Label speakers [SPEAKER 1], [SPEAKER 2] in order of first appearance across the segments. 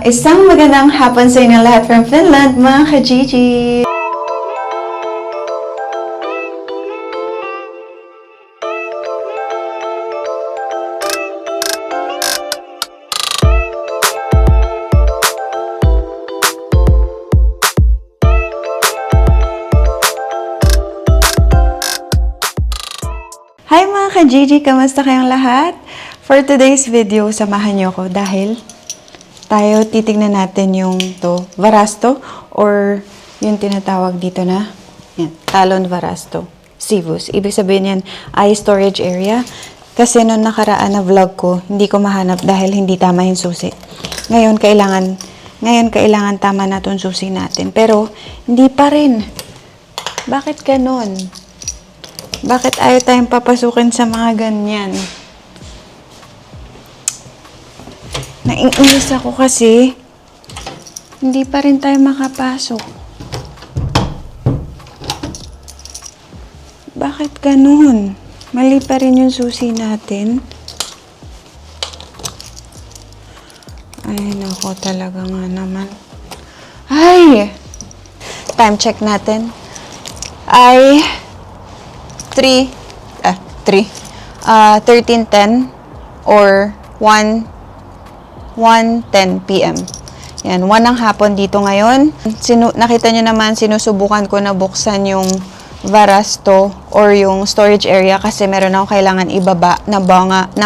[SPEAKER 1] Isang magandang hapon sa inyo lahat from Finland, mga ka-Gigi! Hi mga ka-Gigi! Kamusta kayong lahat? For today's video, samahan niyo ko dahil tayo titignan natin yung Varasto or yung tinatawag dito na Talon Varasto, Civus. Ibig sabihin yan ay storage area. Kasi nung nakaraan na vlog ko, hindi ko mahanap dahil hindi tama yung susi. Ngayon kailangan tama na itong susi natin. Pero hindi pa rin. Bakit ganon? Bakit ayaw tayong papasukin sa mga ganyan? Naiinis ako kasi hindi pa rin tayo makapasok. Bakit ganun? Mali pa rin yung susi natin. Ay, nako talaga nga naman. Ay! Time check natin. Ay 13:10 or 1:10 p.m. Yan, 1 ng hapon dito ngayon. Nakita nyo naman, sinusubukan ko na buksan yung Varasto or yung storage area kasi meron akong kailangan ibaba na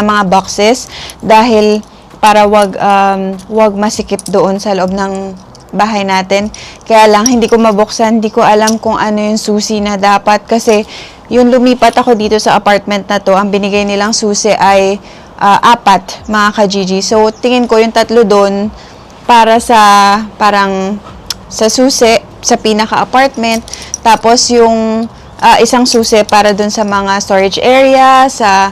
[SPEAKER 1] mga boxes dahil para wag masikip doon sa loob ng bahay natin. Kaya lang, hindi ko mabuksan, hindi ko alam kung ano yung susi na dapat kasi yung lumipat ako dito sa apartment na to, ang binigay nilang susi ay 4, mga ka-Gigi. So, tingin ko yung 3 doon para sa parang sa susi, sa pinaka-apartment. Tapos yung isang susi para doon sa mga storage area, sa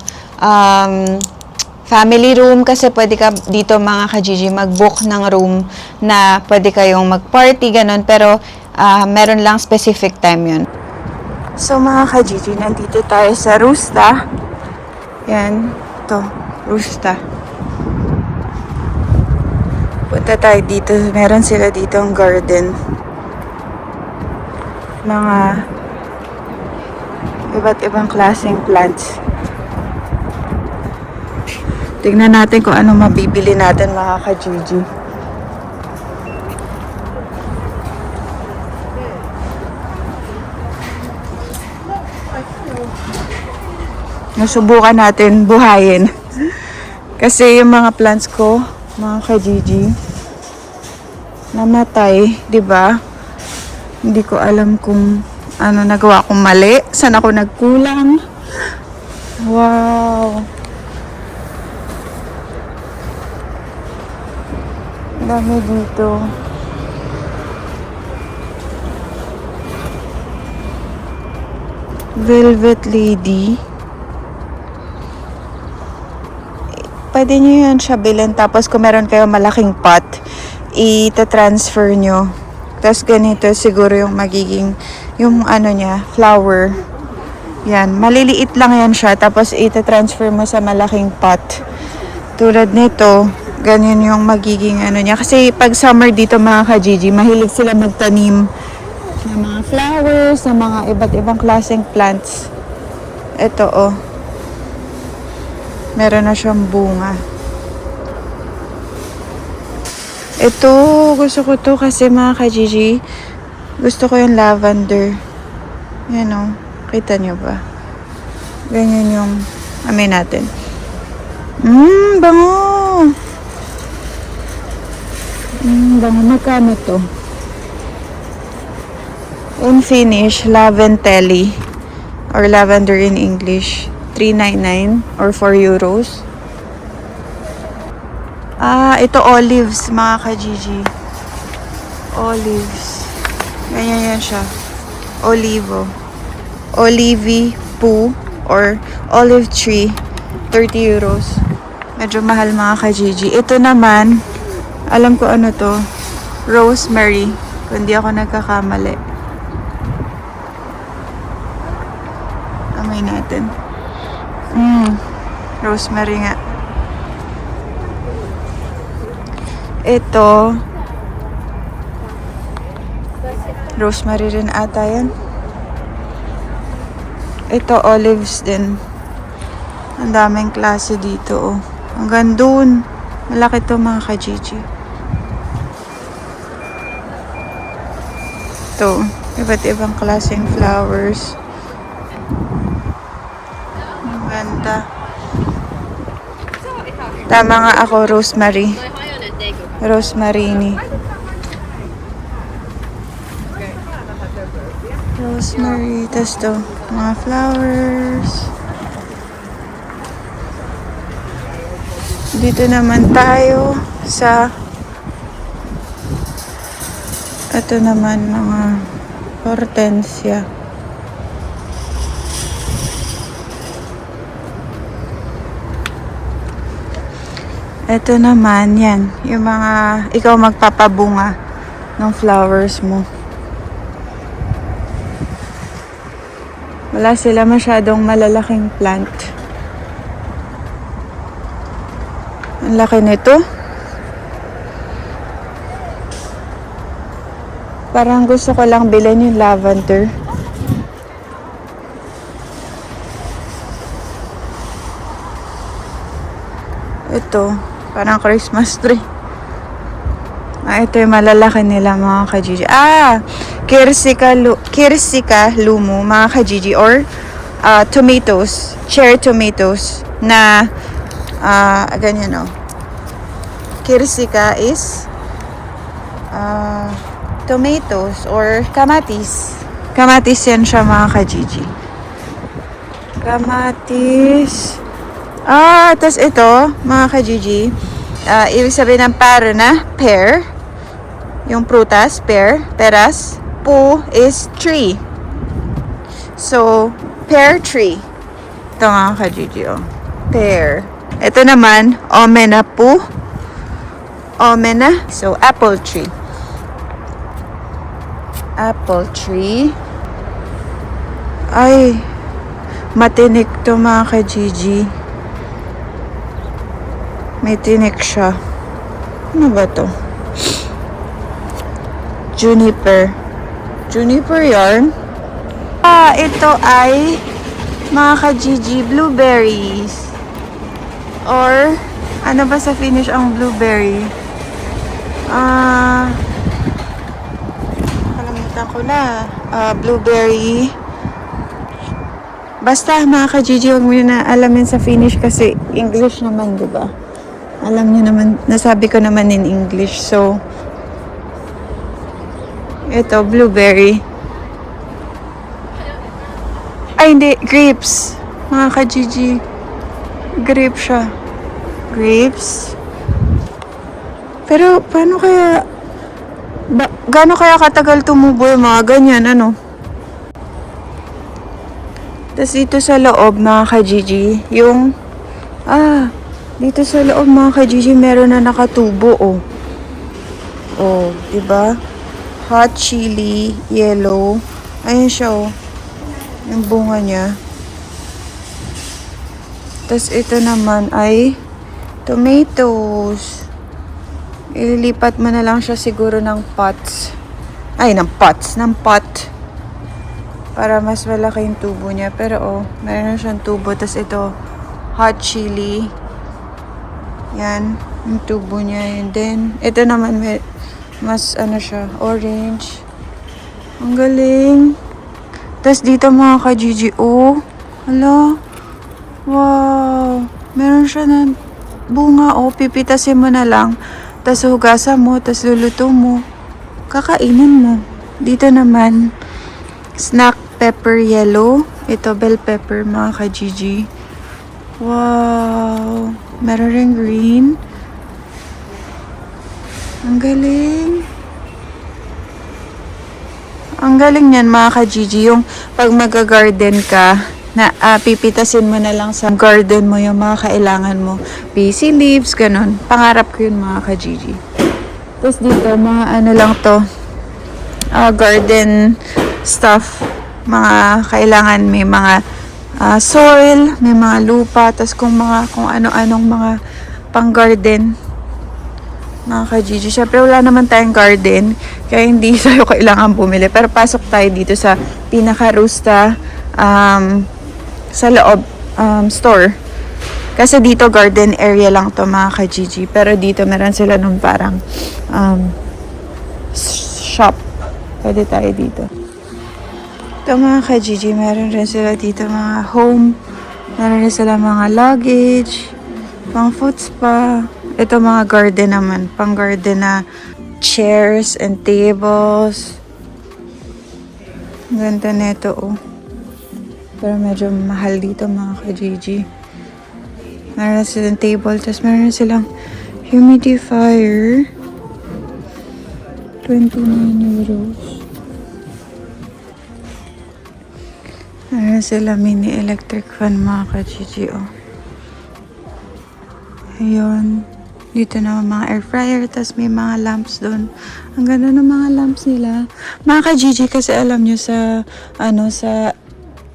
[SPEAKER 1] family room. Kasi pwede ka dito, mga ka-Gigi, mag-book ng room na pwede kayong mag-party, ganun. Pero meron lang specific time yun. So, mga ka-Gigi, nandito tayo sa Rusta. Yan, to Rusta. Punta tayo dito. Meron sila dito ang garden. Mga iba't ibang klaseng plants. Tignan natin kung ano mabibili natin, mga ka-Gigi. Nasubukan natin buhayin. Kasi yung mga plants ko, mga ka-Gigi, namatay, 'di ba? Hindi ko alam kung ano nagawa kong mali, saan ako nagkulang. Wow. Dami dito. Velvet Lady. Pwede nyo yan siya bilhin. Tapos kung meron kayo malaking pot, ita-transfer nyo. Tapos ganito siguro yung magiging, yung ano niya, flower. Yan. Maliliit lang yan siya. Tapos ita-transfer mo sa malaking pot. Tulad nito, ganyan yung magiging ano niya. Kasi pag summer dito, mga ka-Gigi, mahilig sila magtanim ng mga flowers, ng mga iba't ibang klaseng plants. Ito, oh. Meron na siyang bunga. Ito, gusto ko to kasi, mga ka-Gigi, gusto ko yung lavender. Yan o. Kita nyo ba? Ganyan yung amoy natin. Bango! Bango. Magkano to? In Finnish, Laventelli. Or lavender in English. 3.99 or 4 euros. Ito olives, mga ka-Gigi. Olives. Ganyan yan siya. Olivo. Olivi poo or olive tree. 30 euros. Medyo mahal, mga ka-Gigi. Ito naman, alam ko ano to. Rosemary. Kung di ako nagkakamali. Amoy natin. Rosemary nga. Ito, rosemary rin ata yan. Ito, olives din. Ang daming klase dito, oh. Hanggang dun. Malaki to mga ka-Gigi. Ito, iba't ibang klaseng flowers. Ang ganda. Tama nga ako, rosemary. Rosemarini. Rosemary. Tas to, mga flowers. Dito naman tayo sa ito naman mga hortensia. Ito naman yan, yung mga ikaw magpapabunga ng flowers mo. Wala sila masyadong malalaking plant. Ang laki nito. Parang gusto ko lang bilhin yung lavender. Ito, parang Christmas tree. Ito yung malalaki nila mga ka-Gigi. Quercica lumu mga ka-Gigi, or tomatoes, cherry tomatoes na ganyan, oh. Quercica is tomatoes or kamatis. Kamatis yan siya mga ka-Gigi. Kamatis. Tas ito, mga ka-Gigi, ibig sabihin ng para na pear. Yung prutas, peras. Pu is tree. So, pear tree. Ito mga ka-Gigi, oh. Pear. Ito naman, omena pu. Omena. So, apple tree. Apple tree. Ay, matinik to mga ka-Gigi. May tinik siya. Ano ba to? Juniper. Juniper yarn. Ito ay mga ka-Gigi, blueberries. Or, ano ba sa Finnish ang blueberry? Kalimutan ko na. Blueberry. Basta mga ka-Gigi, huwag mo yun na alamin sa Finnish kasi English naman, di ba? Alam niyo naman, nasabi ko naman in English. So, ito, blueberry. Ay, hindi, grapes. Mga ka-Gigi. Grape siya. Grapes. Pero, paano kaya, gaano kaya katagal tumubo yung mga ganyan, ano? Tapos dito sa loob, mga ka-Gigi, yung, dito sa loob mga ka-Gigi, meron na nakatubo, oh. Oh, diba? Hot chili, yellow. Ayan siya, oh. Yung bunga niya. Tapos ito naman ay tomatoes. Ililipat mo na lang siya siguro ng pots. Ng pot. Para mas malaki yung tubo niya. Pero, oh, meron na siyang tubo. Tapos ito, hot chili. Yan, yung tubo niya. And then, ito naman, mas ano siya, orange. Ang galing. Tapos dito mga ka-Gigi, oh. Hala. Wow. Meron siya na bunga, oh. Pipitasin mo na lang. Tapos hugasan mo, tapos luluto mo. Kakainin mo. Dito naman, snack pepper yellow. Ito, bell pepper mga ka-Gigi. Wow. Meron ring green. Ang galing. Ang galing yan mga ka-Gigi. Yung pag mag-garden ka, na pipitasin mo na lang sa garden mo yung mga kailangan mo. PC leaves, ganun. Pangarap ko yun mga ka-Gigi. Tapos dito, mga ano lang to. Garden stuff. Mga kailangan, may mga soil, may mga lupa, tapos kung ano-anong mga pang-garden. Mga ka-Gigi. Syempre, wala naman tayong garden. Kaya hindi tayo kailangan bumili. Pero pasok tayo dito sa pinaka-Rusta sa loob store. Kasi dito garden area lang to mga ka-Gigi. Pero dito meron sila nung parang shop. Pwede tayo dito. Ito mga ka-Gigi, meron rin sila dito mga home. Meron rin sila mga luggage, pang foot spa. Ito mga garden naman, pang garden na chairs and tables. Ang ganda nito oh. Pero medyo mahal dito mga ka-Gigi. Meron silang table, tapos meron silang humidifier. 29 euros. Meron sila mini electric fan mga ka-Gigi oh. Ayun. Dito na mga air fryer, tas may mga lamps doon. Ang ganda ng mga lamps nila. Mga ka-Gigi, kasi alam nyo sa,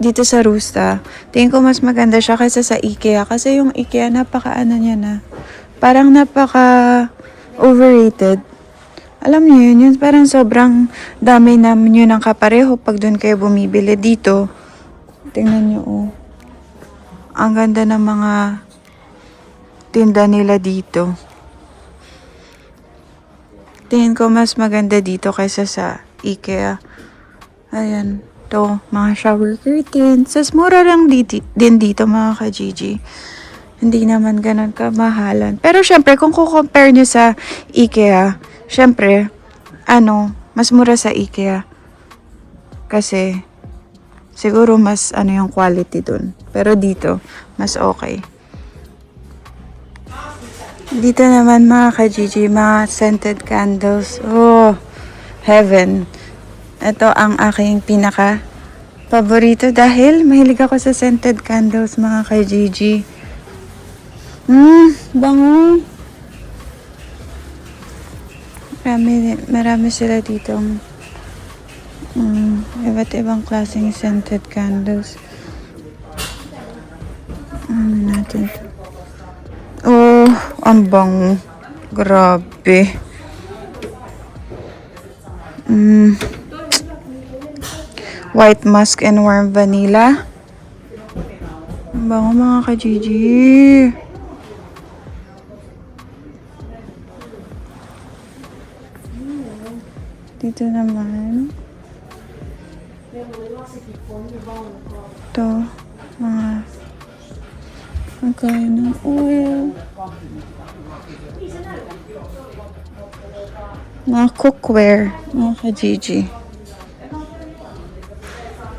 [SPEAKER 1] dito sa Rusta, tingin ko mas maganda siya kaysa sa IKEA. Kasi yung IKEA, niya na. Parang overrated. Alam nyo yun, parang sobrang dami namin yun ang kapareho pag doon kayo bumibili dito. Tingnan nyo, oh. Ang ganda ng mga tinda nila dito. Tingin ko mas maganda dito kaysa sa IKEA. Ayan. To mga shower curtains. Sas mura lang din dito mga ka-Gigi. Hindi naman ganun kamahalan. Pero syempre, kung kukompare nyo sa IKEA, syempre, mas mura sa IKEA. Kasi, siguro mas yung quality dun. Pero dito, mas okay. Dito naman mga ka-Gigi, mga scented candles. Oh, heaven. Ito ang aking pinaka paborito dahil mahilig ako sa scented candles mga ka-Gigi. Bango. Marami sila ditong iba't ibang klaseng scented candles. Ano natin to? Oh, ang bango. Grabe. White musk and warm vanilla. Ang bango mga ka-Gigi. Dito naman. Ito. Mga pagkain ng oil. Mga cookware. Mga ka-Gigi.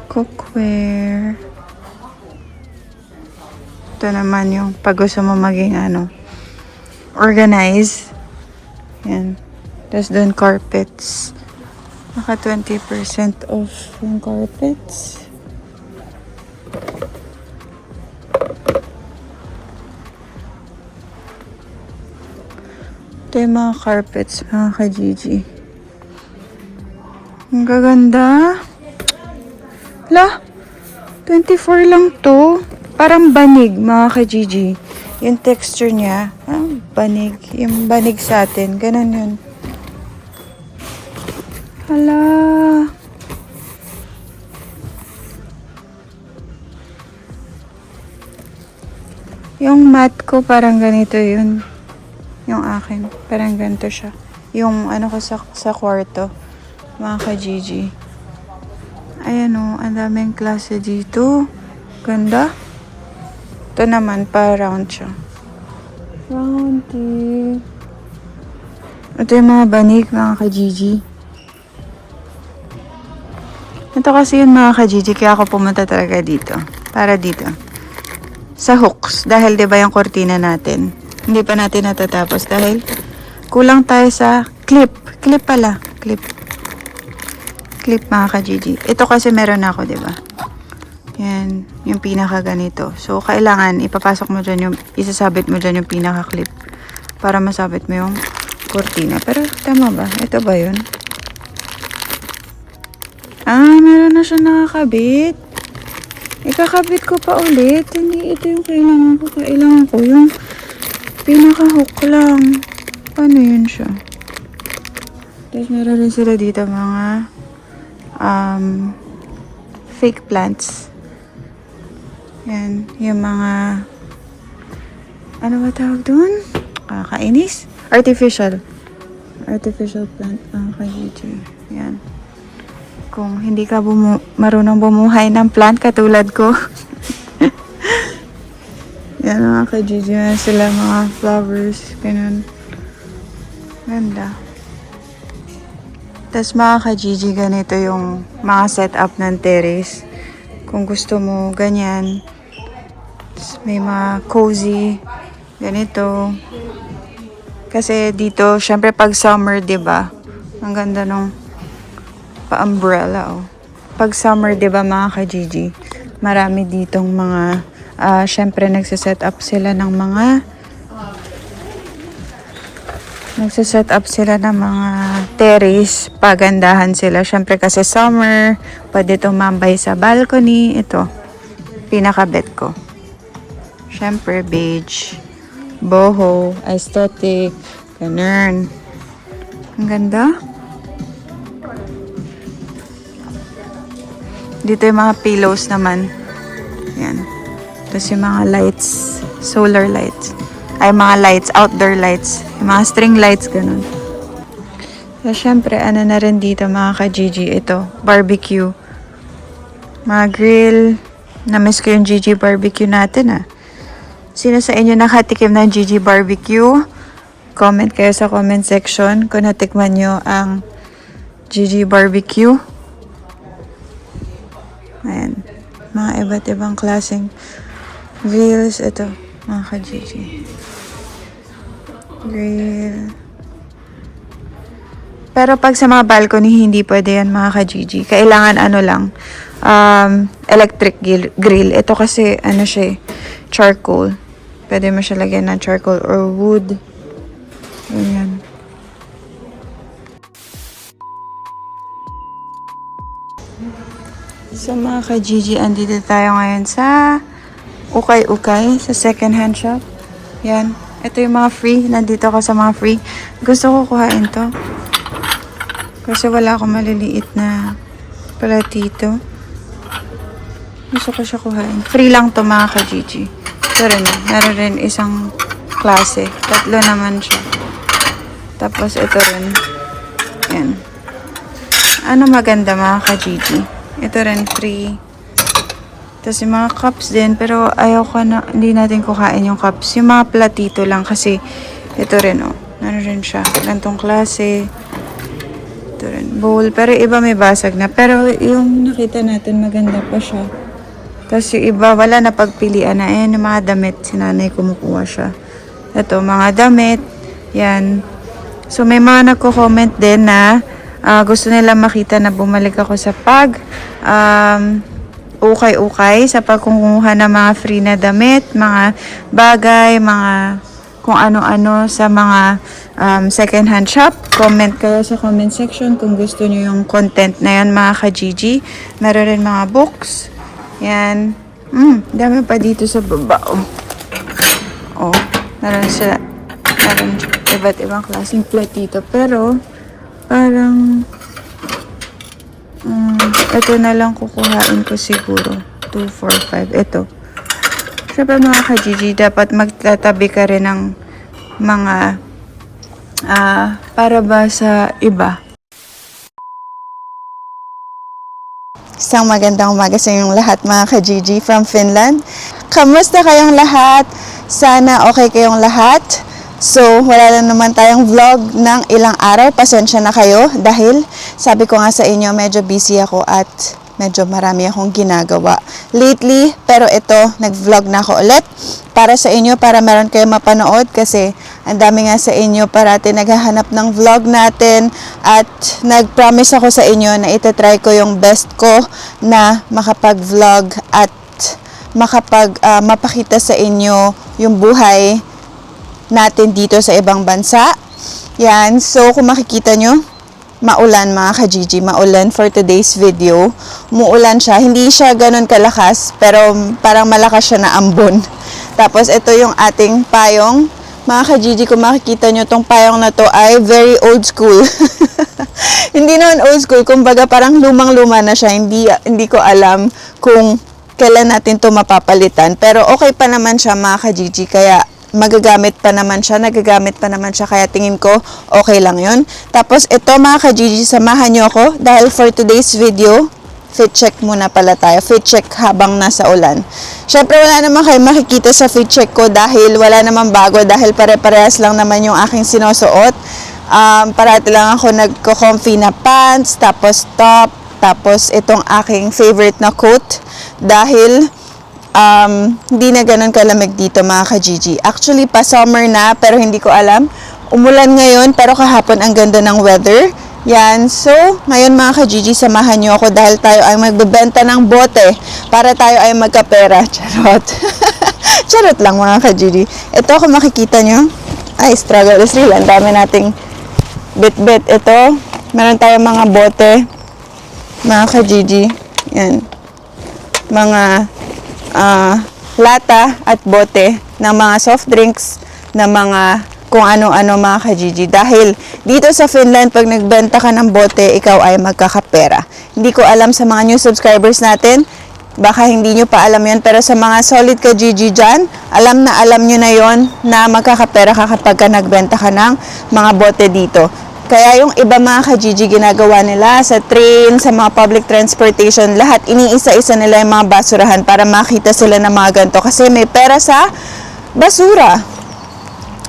[SPEAKER 1] Cookware. Ito naman yung pag gusto mo maging organize. Yan. Tapos doon carpets. Naka 20% off yung carpets. Ito yung mga carpets, mga ka-Gigi. Ang gaganda. La, 24 lang to. Parang banig, mga ka-Gigi. Yung texture niya, banig. Yung banig sa atin, ganun yun. Hala. Yung mat ko parang ganito yun. Yung akin. Parang ganito siya. Yung ko sa kwarto. Mga ka-Gigi. Ayan o. Ang daming klase dito. Ganda. Ito naman pa round siya. Roundy. Ito yung mga banig mga ka-Gigi. Ito kasi yun mga ka-Gigi. Kaya ako pumunta talaga dito. Para dito. Sa hooks. Dahil 'di ba yung kortina natin. Hindi pa natin natatapos dahil kulang tayo sa clip. Clip pala. Clip. Clip mga ka-Gigi. Ito kasi meron ako, 'di ba? Yan, yung pinaka ganito. So kailangan ipapasok mo diyan yung isasabit mo diyan yung pinaka clip para masabit mo yung kortina. Pero tama ba? Ito ba 'yun? Meron na siya nakakabit. Ikakabit ko pa ulit. Hindi ito yung kailangan ko. Kailangan ko yung pinaka-hook lang. Paano yun siya? Tapos meron rin sila dito mga fake plants. Yan, yung mga ano ba tawag doon? Kakainis? Artificial plant. Kajiji. Yan. Kung hindi ka marunong bumuhay ng plant katulad ko. Yan mga kajiji. Yan sila mga flowers. Ganun. Ganda. Tapos mga kajiji, ganito yung mga setup ng terrace. Kung gusto mo, ganyan. Tapos may mga cozy. Ganito. Kasi dito, syempre pag summer, 'di ba? Ang ganda nung pa-umbrella, oh. Pag summer, 'di ba, mga ka-Gigi? Marami ditong mga syempre nagse-set up sila ng mga terrace, pagandahan sila. Syempre kasi summer, pwede tumambay sa balcony. Ito, pinaka-bet ko. Syempre beige, boho, aesthetic, ganun. Ang ganda. Dito yung mga pillows naman. Yan. Tapos yung mga lights, solar lights. Ay, mga lights, outdoor lights. Yung mga string lights, ganun. So, syempre, ano na rin dito mga ka-Gigi, ito, barbecue. Mga grill. Na-miss ko yung Gigi barbecue natin, Sino sa inyo nakatikim ng Gigi barbecue? Comment kayo sa comment section kung natikman nyo ang Gigi barbecue. Ayan. Mga iba't ibang klaseng grills. Ito, mga ka-Gigi. Grill. Pero pag sa mga balcony, hindi pwede yan mga ka-Gigi. Kailangan ano lang, electric grill. Ito kasi, ano siya, charcoal. Pwede mo siya lagyan ng charcoal or wood. Ayan. So mga ka-Gigi, andito tayo ngayon sa Ukay-Ukay, sa second hand shop. Yan. Ito yung mga free. Nandito ako sa mga free. Gusto ko kuhain to. Kasi wala akong maliliit na platito. Gusto ko siya kuhain. Free lang to mga ka-Gigi. Ito rin. Meron rin isang klase. 3 naman siya. Tapos ito rin. Yan. Ano maganda mga ka-Gigi? Ito rin free. Tapos yung mga cups din. Pero ayaw ko na, hindi natin kuhain yung cups. Yung mga platito lang kasi ito rin Ano rin siya. Gantong klase. Ito rin. Bowl. Pero iba may basag na. Pero yung nakita natin maganda pa siya. Tapos yung iba wala na pagpilian na. Ayan yung mga damit. Si nanay kumukuha siya. Ito mga damit. Yan. So may mga nagko-comment din na gusto nila makita na bumalik ako sa ukay-ukay sa pagkukuha ng mga free na damit, mga bagay, mga kung ano-ano sa mga second hand shop. Comment kayo sa comment section kung gusto nyo yung content na yan mga ka-Gigi. Meron rin mga books. Yan. Dami pa dito sa baba. Meron sila. Meron iba't ibang klaseng platito. Pero parang ito na lang kukuhain ko siguro. 2, 4, 5. Ito. Siyempre mga ka-Gigi, dapat magtatabi ka rin ng mga para ba sa iba. Isang magandang umaga sa inyong lahat mga ka-Gigi from Finland. Kamusta kayong lahat? Sana okay kayong lahat. So, wala na naman tayong vlog ng ilang araw. Pasensya na kayo dahil sabi ko nga sa inyo, medyo busy ako at medyo marami akong ginagawa lately. Pero ito, nag-vlog na ako ulit para sa inyo, para meron kayo mapanood kasi ang dami nga sa inyo parati naghahanap ng vlog natin at nag-promise ako sa inyo na itatry ko yung best ko na makapag-vlog at mapakita sa inyo yung buhay natin dito sa ibang bansa. Yan. So, kung makikita nyo, maulan mga ka-Gigi. Maulan for today's video. Muulan siya. Hindi siya ganun kalakas, pero parang malakas siya na ambon. Tapos, ito yung ating payong Mga ka-Gigi, kung makikita nyo tong payong na to ay very old school. Hindi naman old school, kumbaga parang lumang-luma na siya. Hindi ko alam kung kailan natin to mapapalitan. Pero okay pa naman siya mga ka-Gigi, kaya nagagamit pa naman siya, kaya tingin ko okay lang yun. Tapos ito mga ka-Gigi, samahan nyo ako dahil for today's video, fit check muna pala tayo. Fit check habang nasa ulan. Syempre wala naman kayo makikita sa fit check ko dahil wala naman bago, dahil pare-parehas lang naman yung aking sinusuot. Parati lang ako nagko-comfy na pants, tapos top, tapos itong aking favorite na coat dahil hindi na ganun kalamig dito mga ka-Gigi. Actually pa summer na pero hindi ko alam. Umulan ngayon pero kahapon ang ganda ng weather. Yan. So, ngayon mga ka-Gigi, samahan nyo ako dahil tayo ay magbebenta ng bote para tayo ay magkapera. Charot. Charot lang mga ka-Gigi. Ito kung makikita nyo. Ay, struggle is real. Ang dami nating bit-bit. Ito, meron tayong mga bote. Mga ka-Gigi. Yan. Mga lata at bote ng mga soft drinks, na mga kung ano-ano mga ka-Gigi. Dahil dito sa Finland, pag nagbenta ka ng bote, ikaw ay magkakapera. Hindi ko alam sa mga new subscribers natin, baka hindi nyo pa alam yun, pero sa mga solid ka-Gigi dyan, alam nyo na yon na magkakapera ka kapag ka nagbenta ka ng mga bote dito. Kaya yung iba mga ka-Gigi, ginagawa nila sa train, sa mga public transportation, lahat iniisa-isa nila yung mga basurahan para makita sila ng mga ganito. Kasi may pera sa basura.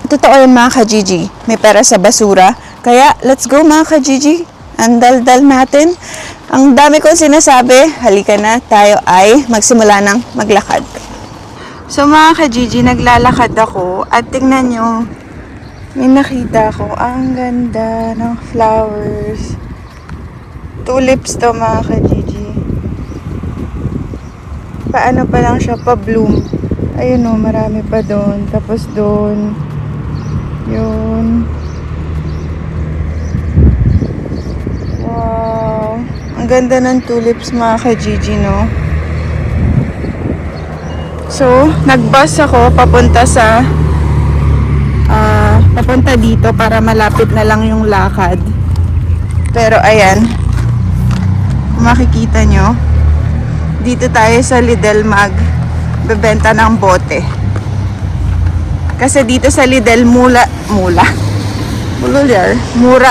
[SPEAKER 1] Totoo yun mga ka-Gigi. May pera sa basura. Kaya, let's go mga ka-Gigi. Ang dal-dal natin. Ang dami kong sinasabi. Halika na, tayo ay magsimula ng maglakad. So mga ka-Gigi, naglalakad ako. At tingnan nyo, may nakita ko. Ang ganda ng flowers. Tulips to mga ka-Gigi. Paano pa lang siya pa-bloom. Ayun o, marami pa doon. Tapos doon. Yun. Wow. Ang ganda ng tulips mga ka-Gigi, no? So, nag-bus ako papunta sa papunta dito para malapit na lang yung lakad. Pero ayan, kung makikita nyo, dito tayo sa Lidl bebenta ng bote. Kasi dito sa Lidl, mura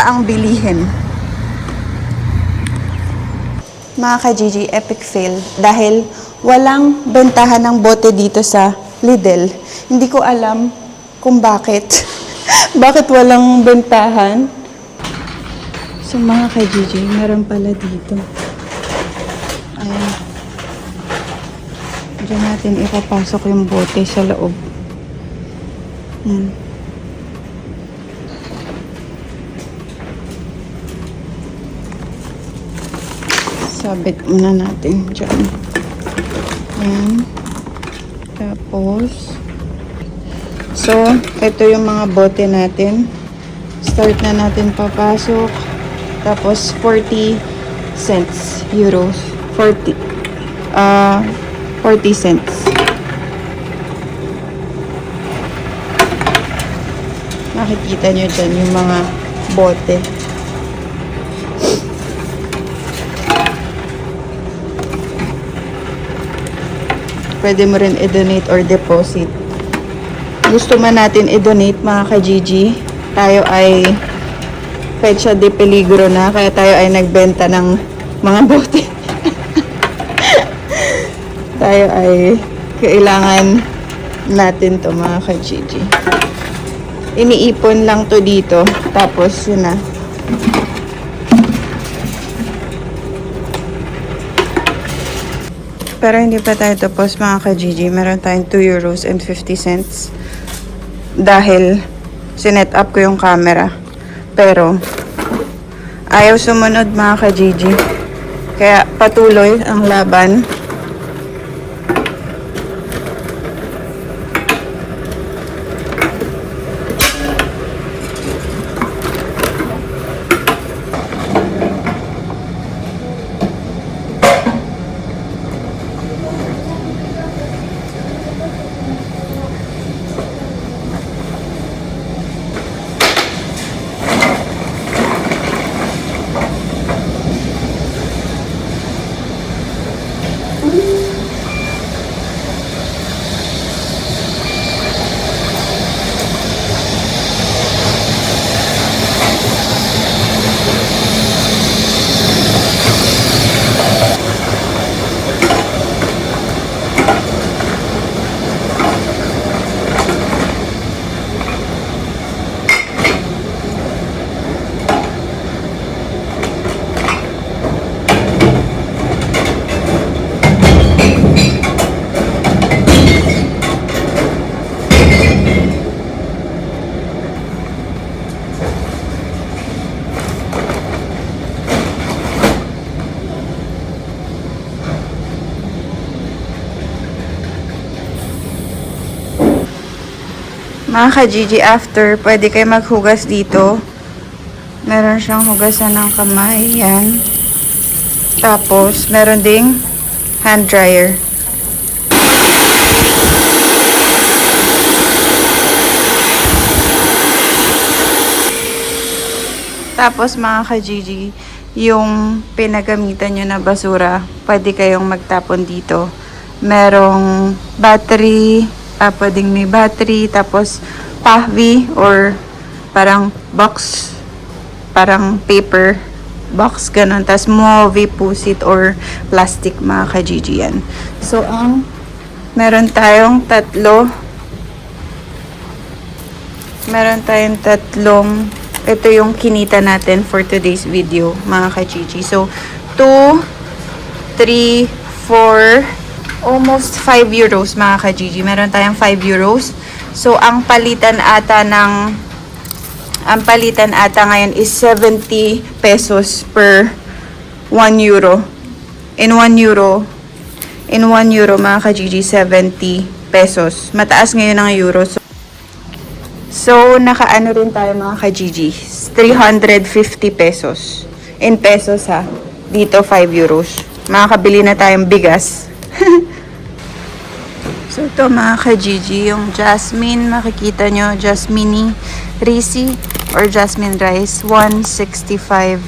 [SPEAKER 1] ang bilihin. Mga ka-Gigi, epic fail. Dahil walang bentahan ng bote dito sa Lidl. Hindi ko alam kung bakit. Bakit walang bentahan? So mga ka-Gigi, meron pala dito. Ayan. Diyan natin ipapasok yung bote sa loob. Yan. Sabit muna natin dyan. Yan. Tapos, so, ito yung mga bote natin. Start na natin papasok. Tapos, 40 cents. Euros. 40 cents. Makikita nyo dyan yung mga bote. Pwede mo rin i-donate or deposit. Gusto man natin i-donate mga ka-Gigi, tayo ay petsa de peligro na, kaya tayo ay nagbenta ng mga bote. Tayo ay kailangan natin to mga ka-Gigi. Iniipon lang to dito. Tapos, yun na. Pero hindi pa tayo tapos mga ka-Gigi. Meron tayong 2 euros and 50 cents. Dahil, sinet up ko yung camera. Pero, ayaw sumunod mga ka-Gigi. Kaya, patuloy ang laban. Mga ka-Gigi, after, pwede kayo maghugas dito. Meron siyang hugasan ng kamay. Yan. Tapos, meron ding hand dryer. Tapos, mga ka-Gigi, yung pinagamitan nyo na basura, pwede kayong magtapon dito. Merong battery, pwedeng may battery, tapos pahwi or parang box, parang paper box, ganun. Tapos movie pusit or plastic, mga ka-Gigi yan. So, meron tayong tatlong, ito yung kinita natin for today's video, mga ka-Gigi. So, 2, 3, 4, almost 5 euros, mga ka-Gigi. Meron tayong 5 euros. So, ang palitan ata ngayon is 70 pesos per 1 euro. In 1 euro, mga ka-Gigi, 70 pesos. Mataas ngayon ang euro. So, nakaano rin tayo, mga ka-Gigi. 350 pesos. In pesos, ha. Dito, 5 euros. Makakabili na tayong bigas. So, ito, mga ka-Gigi, yung jasmine, makikita nyo, jasmine risi or jasmine rice, 165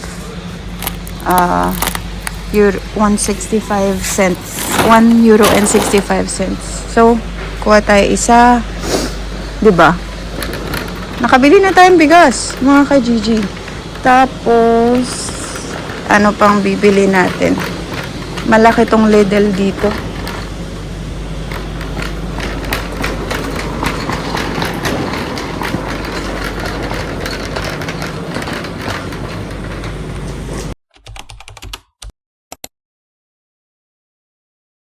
[SPEAKER 1] cents. 1 euro and 65 cents. So, kuha tayo isa. 'Di ba? Nakabili na tayong bigas, mga ka-Gigi. Tapos, ano pang bibili natin? Malaki tong Lidl dito.